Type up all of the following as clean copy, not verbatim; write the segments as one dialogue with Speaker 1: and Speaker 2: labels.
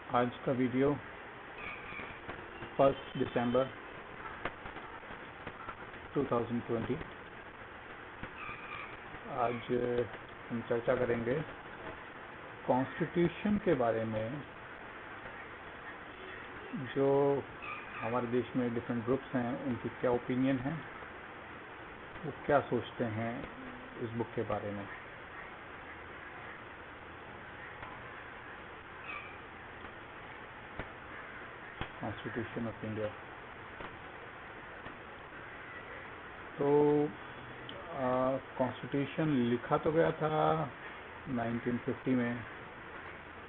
Speaker 1: आज का वीडियो 1 दिसंबर 2020। आज हम चर्चा करेंगे कॉन्स्टिट्यूशन के बारे में। जो हमारे देश में डिफरेंट ग्रुप्स हैं, उनकी क्या ओपिनियन है, वो क्या सोचते हैं इस बुक के बारे में। Constitution of India. तो कॉन्स्टिट्यूशन लिखा तो गया था 1950 में,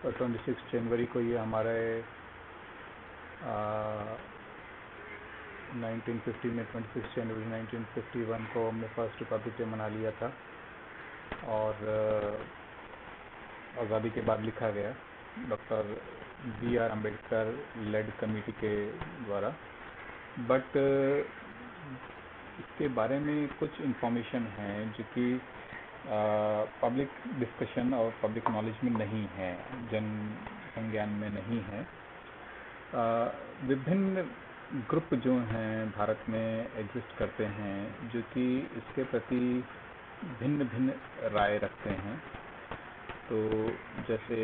Speaker 1: और 26 जनवरी को ये हमारे 1950 में 26 जनवरी 1951 को हमने फर्स्ट रिपब्लिक डे मना लिया था, और आज़ादी के बाद लिखा गया doctor B.R. Ambedkar lead committee के द्वारा। बट इसके बारे में कुछ इंफॉर्मेशन है जो कि पब्लिक डिस्कशन और पब्लिक नॉलेज में नहीं है, जन संज्ञान में नहीं है। विभिन्न ग्रुप जो हैं भारत में एग्जिस्ट करते हैं, जो कि इसके प्रति भिन्न भिन्न राय रखते हैं। तो जैसे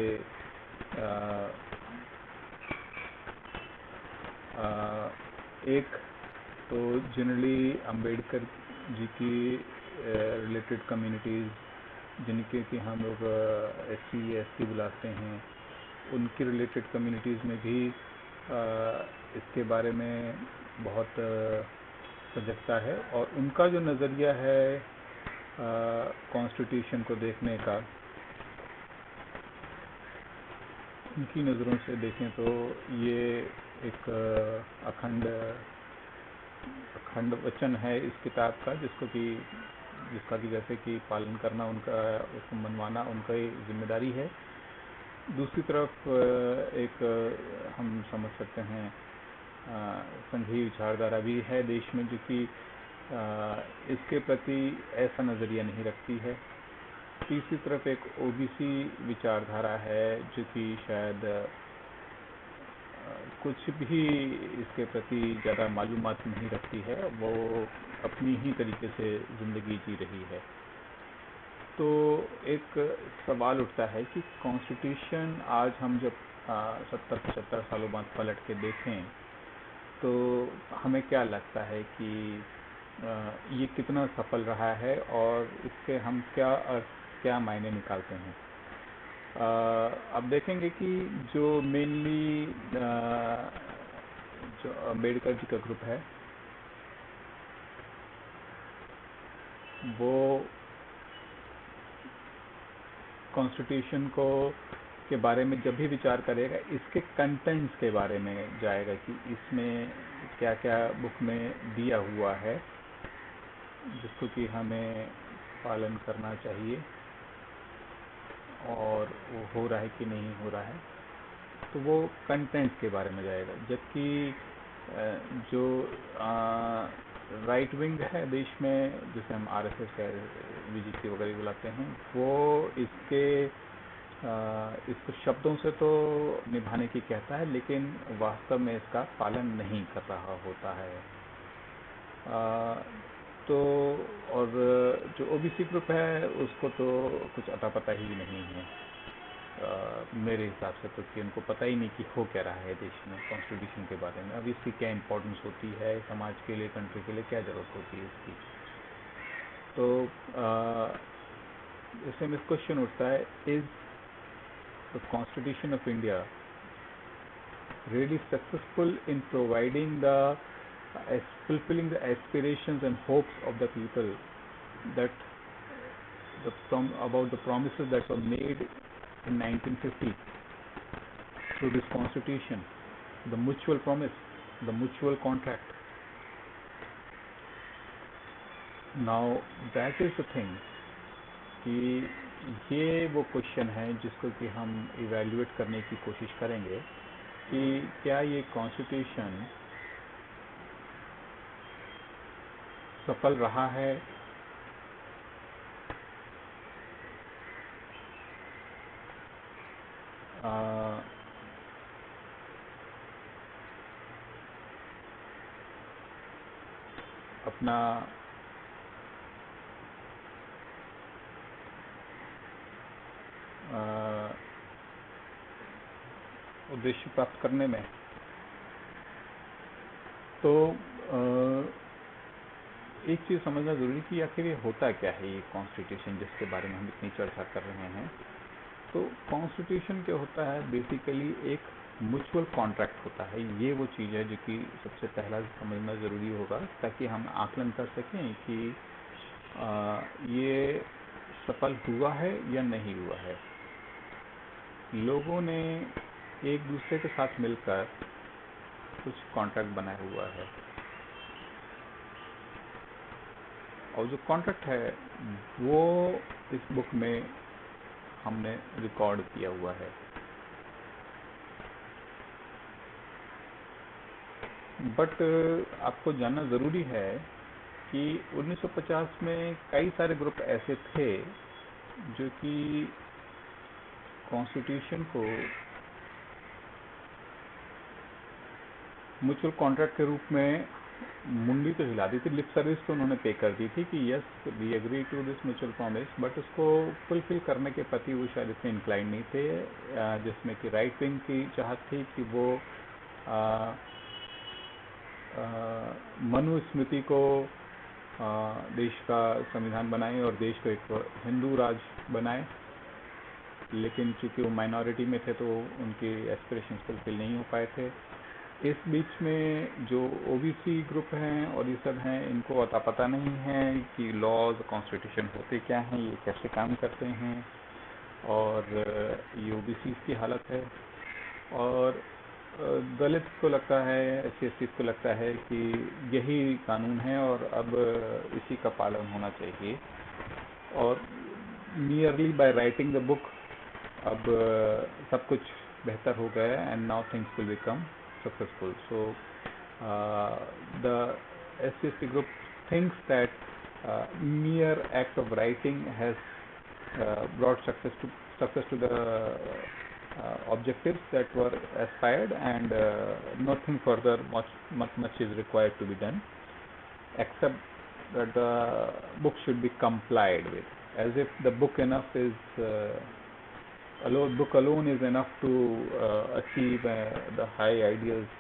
Speaker 1: एक तो जनरली अम्बेडकर जी की रिलेटेड कम्युनिटीज़, जिनके कि हम लोग SC बुलाते हैं, उनकी रिलेटेड कम्युनिटीज़ में भी इसके बारे में बहुत सजगता है, और उनका जो नज़रिया है कॉन्स्टिट्यूशन को देखने का, उनकी नज़रों से देखें तो ये एक अखंड वचन है इस किताब का, जिसका कि जैसे कि पालन करना उनका, उसको मनवाना उनका ही जिम्मेदारी है। दूसरी तरफ एक हम समझ सकते हैं संघीय विचारधारा भी है देश में, जो कि इसके प्रति ऐसा नज़रिया नहीं रखती है। तीसरी तरफ एक OBC विचारधारा है, जो कि शायद कुछ भी इसके प्रति ज़्यादा मालूमात नहीं रखती है, वो अपनी ही तरीके से ज़िंदगी जी रही है। तो एक सवाल उठता है कि कॉन्स्टिट्यूशन आज हम जब 70-75 सालों बाद पलट के देखें, तो हमें क्या लगता है कि ये कितना सफल रहा है, और इसके हम क्या मायने निकालते हैं। अब देखेंगे कि जो मेनली जो अम्बेडकर जी का ग्रुप है, वो कॉन्स्टिट्यूशन के बारे में जब भी विचार करेगा, इसके कंटेंट्स के बारे में जाएगा कि इसमें क्या क्या बुक में दिया हुआ है, जिसको कि हमें पालन करना चाहिए, और वो हो रहा है कि नहीं हो रहा है। तो वो कंटेंट्स के बारे में जाएगा। जबकि जो राइट विंग है देश में, जिसे हम RSS है, BJP वगैरह बुलाते हैं, वो इसको शब्दों से तो निभाने की कहता है, लेकिन वास्तव में इसका पालन नहीं कर रहा होता है। तो और जो OBC ग्रुप है, उसको तो कुछ अता पता ही नहीं है मेरे हिसाब से, तो कि उनको पता ही नहीं कि हो क्या रहा है देश में कॉन्स्टिट्यूशन के बारे में। अब इसकी क्या इम्पोर्टेंस होती है समाज के लिए, कंट्री के लिए, क्या ज़रूरत होती है इसकी। तो इससे में क्वेश्चन उठता है, is the constitution of India really successful in providing fulfilling the aspirations and hopes of the people, that about the promises that were made in 1950 through this constitution, the mutual promise, the mutual contract. Now that is the thing कि ये वो question है जिसको कि हम evaluate करने की कोशिश करेंगे कि क्या ये कॉन्स्टिट्यूशन सफल रहा है, अपना उद्देश्य प्राप्त करने में। तो एक चीज़ समझना ज़रूरी कि आखिर ये होता क्या है, ये कॉन्स्टिट्यूशन जिसके बारे में हम इतनी चर्चा कर रहे हैं। तो कॉन्स्टिट्यूशन क्या होता है, बेसिकली एक म्यूचुअल कॉन्ट्रैक्ट होता है। ये वो चीज़ है जो कि सबसे पहला समझना ज़रूरी होगा, ताकि हम आकलन कर सकें कि ये सफल हुआ है या नहीं हुआ है। लोगों ने एक दूसरे के साथ मिलकर कुछ कॉन्ट्रैक्ट बनाया हुआ है, और जो कॉन्ट्रैक्ट है वो इस बुक में हमने रिकॉर्ड किया हुआ है। बट आपको जानना ज़रूरी है कि 1950 में कई सारे ग्रुप ऐसे थे जो कि कॉन्स्टिट्यूशन को म्यूचुअल कॉन्ट्रैक्ट के रूप में मुंडी तो हिला दी थी, लिप सर्विस तो उन्होंने पे कर दी थी कि yes we agree to this mutual promise, but उसको फुलफिल करने के प्रति वो शायद इतने इंक्लाइन नहीं थे, जिसमें कि राइट विंग की चाहत थी कि वो मनुस्मृति को देश का संविधान बनाए और देश को एक हिंदू राज्य बनाए। लेकिन चूंकि वो माइनॉरिटी में थे तो उनके एस्पिरेशंस फुलफिल नहीं हो पाए थे। इस बीच में जो ओबीसी ग्रुप हैं और ये सब हैं, इनको अता पता नहीं है कि लॉज कॉन्स्टिट्यूशन होते क्या हैं, ये कैसे काम करते हैं, और ये ओबीसी की हालत है। और दलित को लगता है, SC/ST को लगता है कि यही कानून है और अब इसी का पालन होना चाहिए, और nearly by writing the book अब सब कुछ बेहतर हो गया and now things will become successful. So the SC/ST group thinks that mere act of writing has brought success to the objectives that were aspired, and nothing further much is required to be done, except that the book should be complied with, as if the book alone is enough to achieve the high ideals,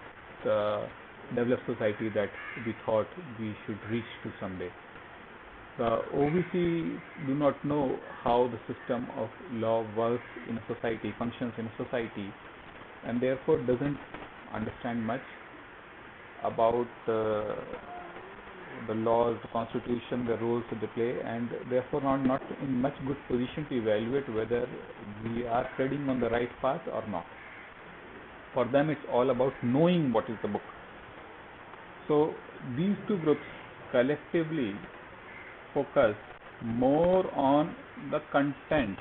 Speaker 1: developed society that we thought we should reach to someday. The OBC do not know how the system of law works in a society, functions in a society, and therefore doesn't understand much about the laws, the constitution, the roles that they play, and therefore not in much good position to evaluate whether we are treading on the right path or not. For them it's all about knowing what is the book. So these two groups collectively focus more on the content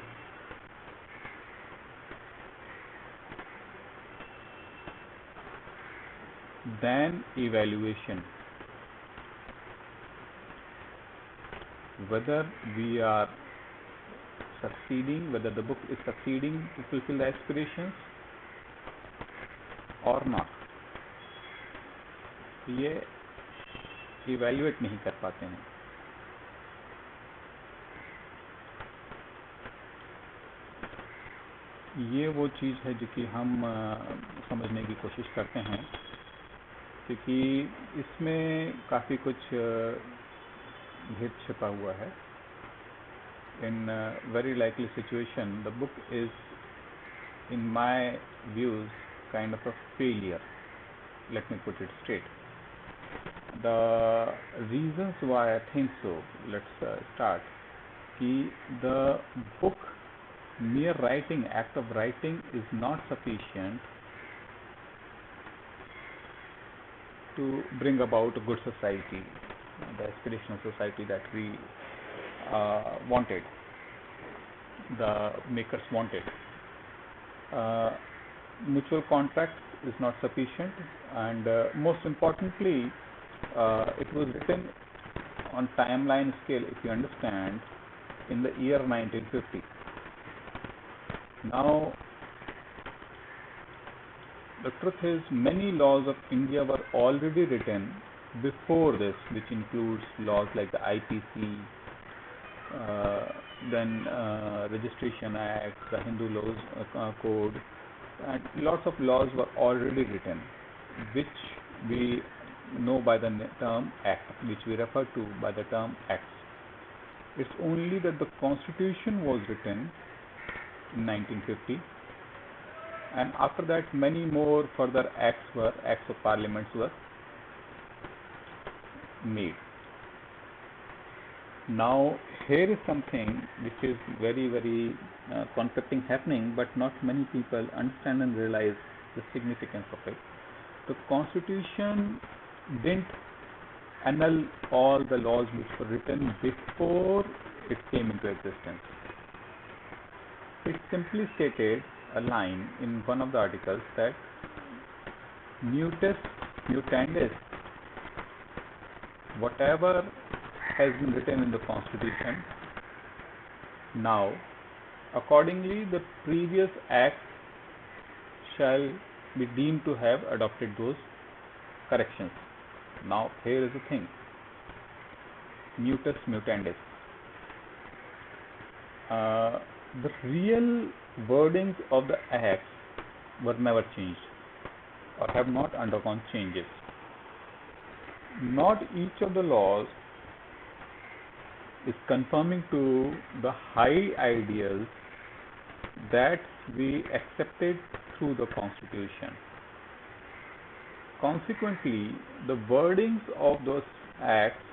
Speaker 1: than evaluation, whether we are succeeding, whether the book is succeeding to fulfill the aspirations or not. ये evaluate नहीं कर पाते हैं। ये वो चीज़ है जो कि हम समझने की कोशिश करते हैं, क्योंकि इसमें काफ़ी कुछ भेद छिपा हुआ है। In very likely situation, the book is, in my views, kind of a failure. Let me put it straight. The reasons why I think so, let's start. The book, mere writing, act of writing is not sufficient to bring about a good society, the aspirational society that we wanted, the makers wanted. Mutual contract is not sufficient, and most importantly, it was written on timeline scale, if you understand, in the year 1950. Now, the truth is, many laws of India were already written before this, which includes laws like the IPC, then Registration Act, the Hindu Laws Code, and lots of laws were already written, which we know by the term Act, which we refer to by the term Acts. It's only that the Constitution was written in 1950, and after that many more further acts of parliaments were made. Now here is something which is very conflicting happening, but not many people understand and realize the significance of it. The Constitution didn't annul all the laws which were written before it came into existence. It simply stated a line in one of the articles that mutus mutandis, whatever has been written in the Constitution, now accordingly the previous acts shall be deemed to have adopted those corrections. Now here is the thing, mutus mutandis. The real wordings of the acts were never changed or have not undergone changes. Not each of the laws is conforming to the high ideals that we accepted through the Constitution. Consequently, the wordings of those acts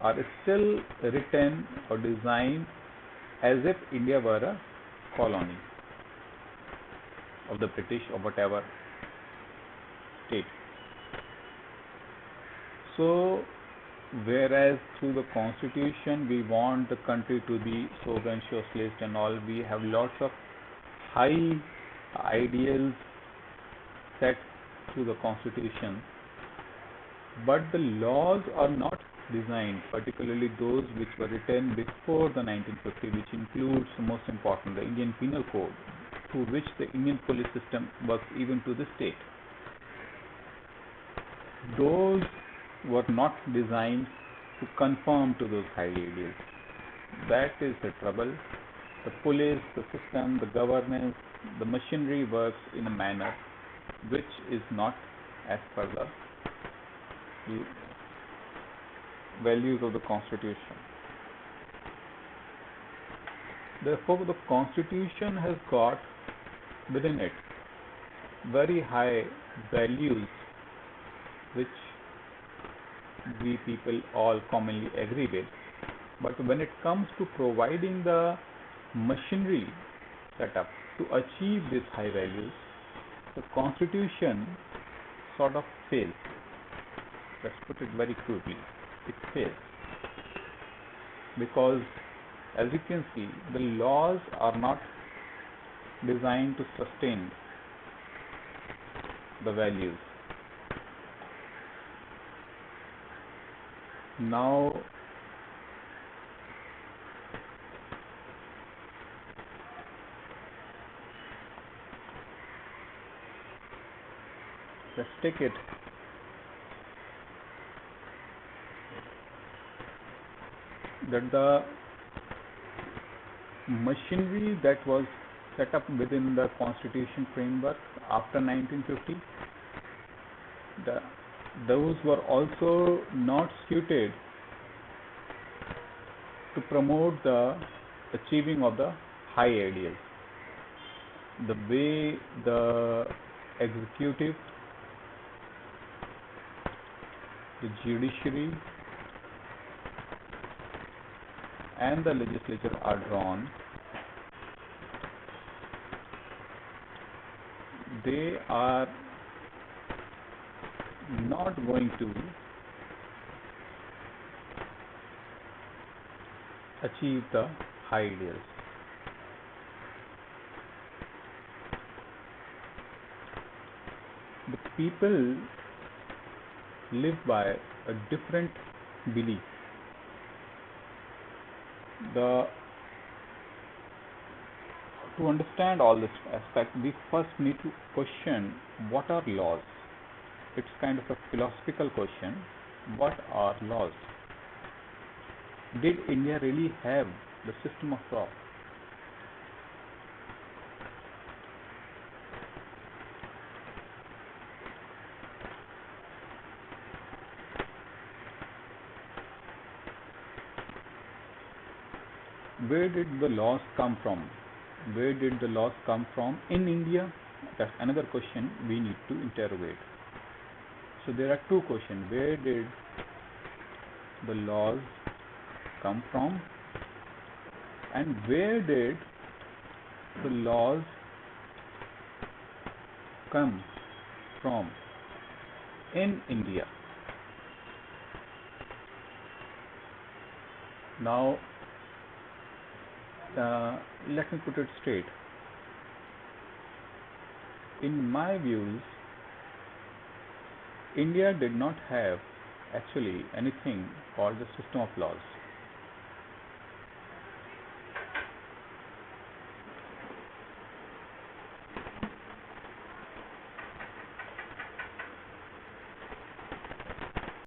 Speaker 1: are still written or designed as if India were a colony of the British or whatever state. So, whereas through the Constitution we want the country to be sovereign, socialist and all, we have lots of high ideals set through the Constitution, but the laws are not designed, particularly those which were written before the 1950, which includes the most important, the Indian Penal Code, through which the Indian police system works even to this date. Those were not designed to conform to those high ideals. That is the trouble. The police, the system, the governance, the machinery works in a manner which is not as per the values of the Constitution. Therefore, the Constitution has got within it very high values which we people all commonly agree with. But when it comes to providing the machinery setup to achieve these high values, the Constitution sort of fails. Let's put it very crudely. It fails. Because as you can see, the laws are not designed to sustain the values. Now, let's take it. That the machinery that was set up within the Constitution framework after 1950, those were also not suited to promote the achieving of the high ideals. The way the executive, the judiciary and the legislature are drawn, they are not going to achieve the high ideals. The people live by a different belief. To understand all this aspect, we first need to question what are laws. it's kind of a philosophical question. What are laws? Did India really have the system of law? Where did the laws come from? Where did the laws come from in India? That's another question we need to interrogate. So there are two questions. Where did the laws come from, and where did the laws come from in India? Now, let me put it straight. In my views, India did not have actually anything called the system of laws.